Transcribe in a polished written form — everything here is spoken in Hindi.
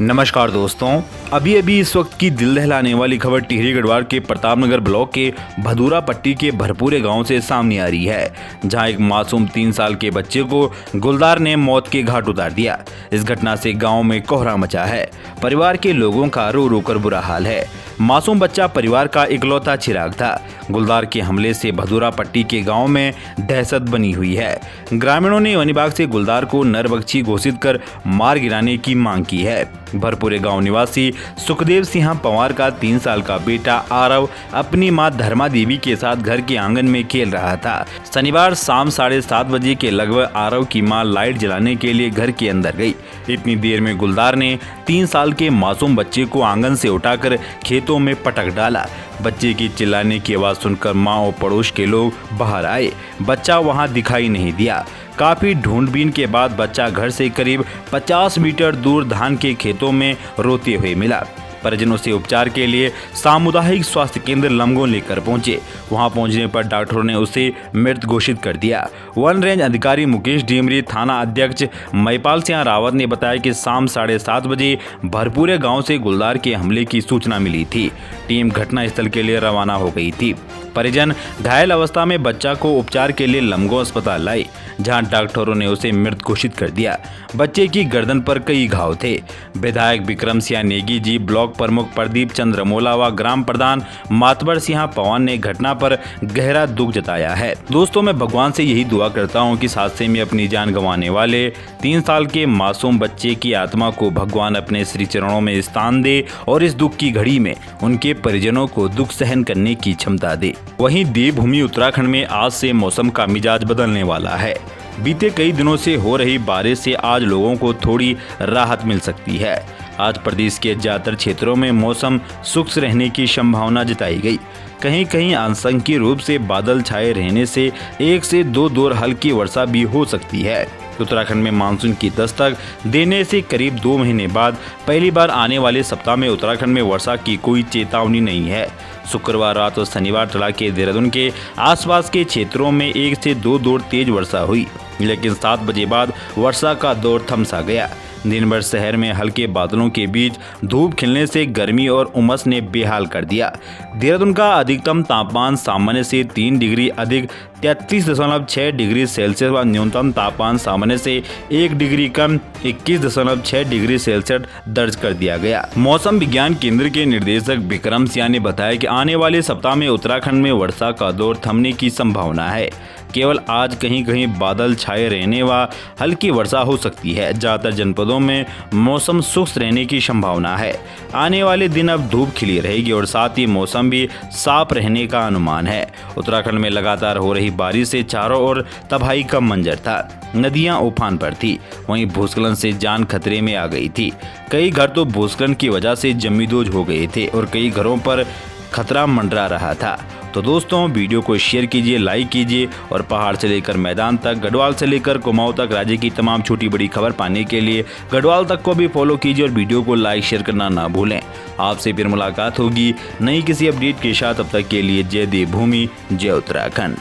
नमस्कार दोस्तों, अभी इस वक्त की दिल दहलाने वाली खबर टिहरी गढ़वाल के प्रतापनगर ब्लॉक के भदूरा पट्टी के भरपूरे गांव से सामने आ रही है, जहां एक मासूम 3 साल के बच्चे को गुलदार ने मौत के घाट उतार दिया। इस घटना से गांव में कोहरा मचा है। परिवार के लोगों का रो रो कर बुरा हाल है। मासूम बच्चा परिवार का इकलौता चिराग था। गुलदार के हमले से भदूरा पट्टी के गांव में दहशत बनी हुई है। ग्रामीणों ने वन विभाग से गुलदार को नरभक्षी घोषित कर मार गिराने की मांग की है। भरपूरे गांव निवासी सुखदेव सिंह पवार का 3 साल का बेटा आरव अपनी मां धर्मा देवी के साथ घर के आंगन में खेल रहा था। शनिवार शाम 7:30 बजे के लगभग आरव की मां लाइट जलाने के लिए घर के अंदर गई। इतनी देर में गुलदार ने 3 साल के मासूम बच्चे को आंगन से उठाकर खेतों में पटक डाला। बच्चे की चिल्लाने की आवाज सुनकर मां और पड़ोस के लोग बाहर आए। बच्चा वहां दिखाई नहीं दिया। काफी ढूंढबीन के बाद बच्चा घर से करीब 50 मीटर दूर धान के खेतों में रोते हुए मिला। परिजनों से उपचार के लिए सामुदायिक स्वास्थ्य केंद्र लमगों लेकर पहुंचे। वहां पहुंचने पर डॉक्टरों ने उसे मृत घोषित कर दिया। वन रेंज अधिकारी मुकेश डीमरी, थाना अध्यक्ष महिपाल सिंह रावत ने बताया कि शाम 7:30 बजे भरपूरे गांव से गुलदार के हमले की सूचना मिली थी। टीम घटनास्थल के लिए रवाना हो गई थी। परिजन घायल अवस्था में बच्चा को उपचार के लिए लमगों अस्पताल लाए, जहां डॉक्टरों ने उसे मृत घोषित कर दिया। बच्चे की गर्दन पर कई घाव थे। विधायक विक्रम सिंह नेगी जी, ब्लॉक प्रमुख प्रदीप चंद्र मोला व ग्राम प्रधान मातबर सिंह पवान ने घटना पर गहरा दुख जताया है। दोस्तों, मैं भगवान से यही दुआ करता हूं कि इस हादसे में अपनी जान गंवाने वाले 3 साल के मासूम बच्चे की आत्मा को भगवान अपने श्री चरणों में स्थान दे और इस दुख की घड़ी में उनके परिजनों को दुख सहन करने की क्षमता दे। वहीं देवभूमि उत्तराखंड में आज से मौसम का मिजाज बदलने वाला है। बीते कई दिनों से हो रही बारिश से आज लोगों को थोड़ी राहत मिल सकती है। आज प्रदेश के ज्यादातर क्षेत्रों में मौसम शुष्क रहने की संभावना जताई गई। कहीं कहीं आंशिक रूप से बादल छाए रहने से 1 से 2 दौर हल्की वर्षा भी हो सकती है। उत्तराखंड में मानसून की दस्तक देने से करीब 2 महीने बाद पहली बार आने वाले सप्ताह में उत्तराखंड में वर्षा की कोई चेतावनी नहीं है। शुक्रवार रात और शनिवार तड़के देहरादून के आसपास के क्षेत्रों में 1 से 2 दौर तेज वर्षा हुई, लेकिन 7 बजे बाद वर्षा का दौर थम सा गया। दिन भर शहर में हल्के बादलों के बीच धूप खिलने से गर्मी और उमस ने बेहाल कर दिया। देहरादून का अधिकतम तापमान सामान्य से 3 डिग्री अधिक 33.6 डिग्री सेल्सियस व न्यूनतम तापमान सामान्य से 1 डिग्री कम 21.6 डिग्री सेल्सियस दर्ज कर दिया गया। मौसम विज्ञान केंद्र के निदेशक विक्रम सिंह ने बताया कि आने वाले सप्ताह में उत्तराखंड में वर्षा का दौर थमने की संभावना है। केवल आज कहीं कहीं बादल छाए रहने व हल्की वर्षा हो सकती है। ज्यादातर जनपदों में मौसम शुष्क रहने की संभावना है। आने वाले दिन अब धूप खिली रहेगी और साथ ही मौसम भी साफ रहने का अनुमान है। उत्तराखंड में लगातार हो रही बारिश से चारों ओर तबाही का मंजर था। नदियां उफान पर थी, वहीं भूस्खलन से जान खतरे में आ गई थी। कई घर तो भूस्खलन की वजह से जमींदोज हो गए थे और कई घरों पर खतरा मंडरा रहा था। तो दोस्तों, वीडियो को शेयर कीजिए, लाइक कीजिए और पहाड़ से लेकर मैदान तक, गढ़वाल से लेकर कुमाऊं तक राज्य की तमाम छोटी बड़ी खबर पाने के लिए गढ़वाल तक को भी फॉलो कीजिए और वीडियो को लाइक शेयर करना ना भूलें। आपसे फिर मुलाकात होगी नई किसी अपडेट के साथ। तब तक के लिए जय देवभूमि, जय उत्तराखंड।